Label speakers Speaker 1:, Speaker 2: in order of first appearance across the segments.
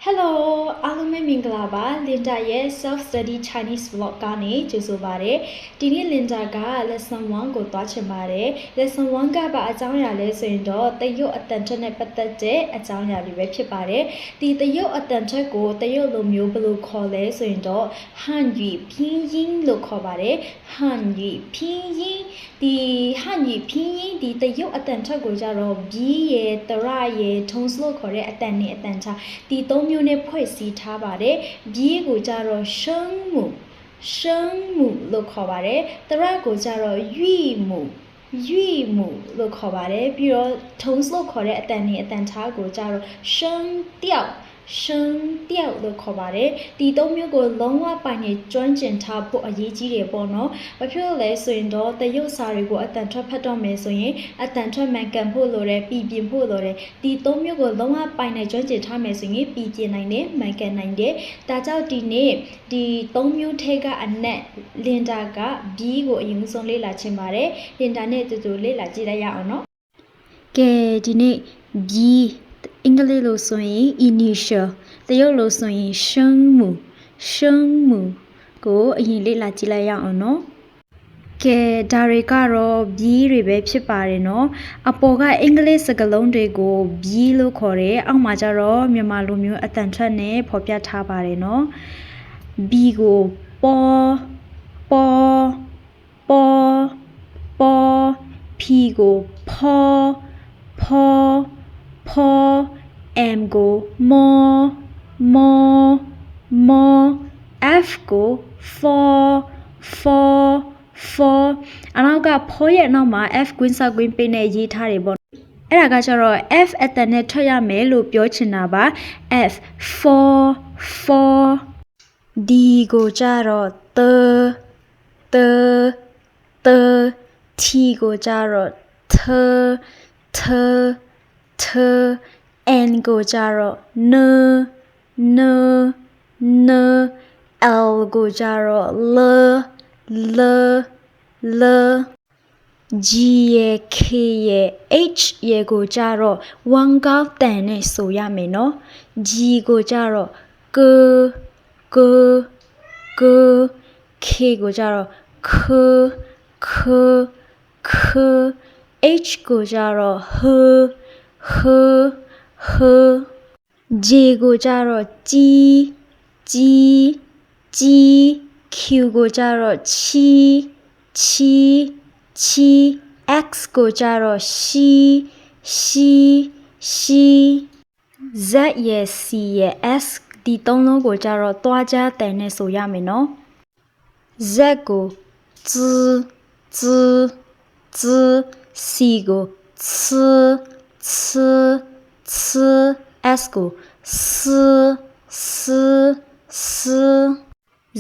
Speaker 1: Hello အားလုံးပဲမင်္ဂလာပါ Linda ရဲ့ Self Study Chinese Vlog ကနေကြိုဆိုပါရစေ။ဒီနေ့ Linda က Lesson 1ကိုသွားချင်ပါတယ်။ Lesson 1ကပါအကြောင်းအရာလဲဆိုရင်တော့တရုတ်အတန်ချက်နဲ့ပတ်သက်တဲ့အကြောင်းအရာတွေပဲဖြစ်ပါတယ်။ဒီတရုတ်အတန်ချက်ကိုတရုတ်လိုမျိုးဘယ်လိုခေါ်လဲဆိုရင်တော့汉语拼音လို့ခေါ်ပါတယ်။汉语拼音ဒီ汉语拼音ဒီတရုတ်အတန်ချက်ကိုကြတော့ B ရယ်တရရယ်ထုံးစလို့ခေါ်တဲ့အတန်နဲ့အတန်ချဒီသုံးမျိုးနဲ့ဖွဲ့စည်းထားပါတယ် B ကိုကြတော့生母လို့ခေါ်ပါတယ်တရကိုကြတော့玉母လို့ခေါ်ပါတယ်ပြီးတော့ထုံးစလို့ခေါ်တဲ့အတန်နဲ့အတန်ချကိုကြတော့声调လို့ခေါ်ပါတယ်ဒီသုံးမျိုးကိုလုံးဝပိုင်နေကျွမ်းကျင်ထားဖို့အရေးကြီးတယ်ပေါ့နော်ဘာဖြစ်လို့လဲဆိုရင်တော့တရုတ်စာတွေကိုအတန်ထွက်ဖတ်တော့မယ်ဆိုရင်အတန်ထွက်မှန်ကန်ဖို့လိုတယ်ပြည်ပြင်းဖို့လိုတယ်ဒီသုံးမျိုးကိုလုံးဝပိုင်နေကျွမ်းကျင်ထားမယ်ဆိုရင်ပြည်ပြင်းနိုင်တယ်မှန်ကန်နိုင်တယ်ဒါကြောင့်ဒီနေ့ဒီသုံးမျိုးထဲကအနက်လင်ဒါက B ကိုအရင်ဆုံးလေ့လာချင်ပါတယ်လင်ဒါနဲ့တူတူလေ့လာကြည့်လိုက်ရအောင်နော်ကဲဒီနေ့ Bအင်္ဂလိပ်လိုဆိုရင် initial တရုတ်လိုဆိုရင်生母ကိုအရင်လေ့လာကြည့်လိုက်ရအောင်နော်ကဲဒါတွေကတော့ B တွေပဲဖြစ်ပါတယ်နော်အပေါ်ကအင်္ဂလိပ်စကားလုံးတွေကို B လို့ခေါ်တယ်အောက်မှာကျတော့မြန်မာလိုမျိုးအတန်ထွက်နဲ့ဖော်ပြထားပါတယ်နော် B ကိုပေါ် P ကိုဖော M ကိုမော F ကို for အနောက်ကဖောရဲ့နောက်မှာ F ကွင်းစကွင်းပိတ်နဲ့ရေးထားတယ်ပေါ့အဲ့ဒါကကျတော့ F အတန်နဲ့ထွက်ရမယ်လို့ပြောချင်တာပါ F for D ကိုကျတော့the T ကိုကြတော့th N ကိုကြတော့ n L ကိုကြတော့ l G ရယ် K ရယ် H ရယ်ကိုကြတော့ဝမ်ကောက်တန်နဲ့ဆိုရမယ်နော် G ကိုကြတော့k K ကိုကြတော့ခ H ကိုကြတော့ဟ J ကိုကြတော့ကြီး Q ကိုကြတော့ချီ X ကိုကြတော့ရှီ Z ရယ် C ရယ် S ဒီသုံးလုံးကိုကြတော့တွားကြတန်နဲ့ဆိုရမယ်နော် Z ကို Z C ကို S ကို S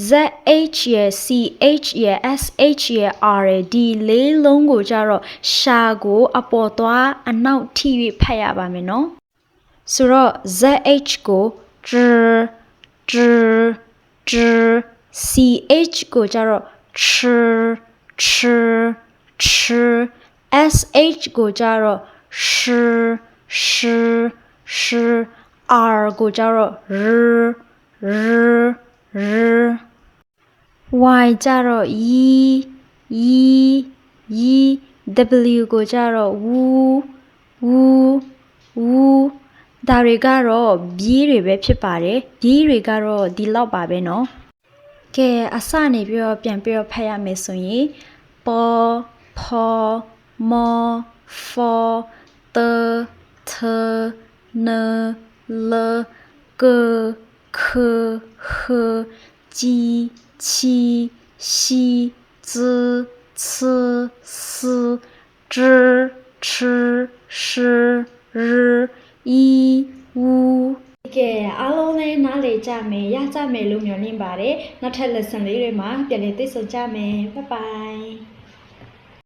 Speaker 1: ZH ရယ် CH ရယ် SH ရယ် R ရယ်ဒီလေးလုံးကိုကြတော့ရှာကိုအပေါ်သွားအနောက်ထိ၍ဖတ်ရပါမယ်နော်ဆိုတော့ ZH ကို CH ကိုကြတော့ SH ကိုကြတော့ R ကိုကြတော့ Y ကြတော့ W ကိုကြတော့ ဒါတွေကတော့ B တွေပဲဖြစ်ပါတယ် B တွေကတော့ဒီလောက်ပါပဲเนาะကဲအစနေပြီးတော့ပြန်ပြီးတော့ဖတ်ရမယ်ဆိုရင်ပေါ်ဖောမော for the n l g k h ji qi xi zi ci si zhi chi shi ri i wu ကဲအားလုံးလည်းနားလည်ကြမယ်ရကြမယ်လို့မျှော်လင့်ပါတယ်နောက်ထပ် lesson လေးတွေမှာပြန်လည်တွေ့ဆုံကြမယ် bye bye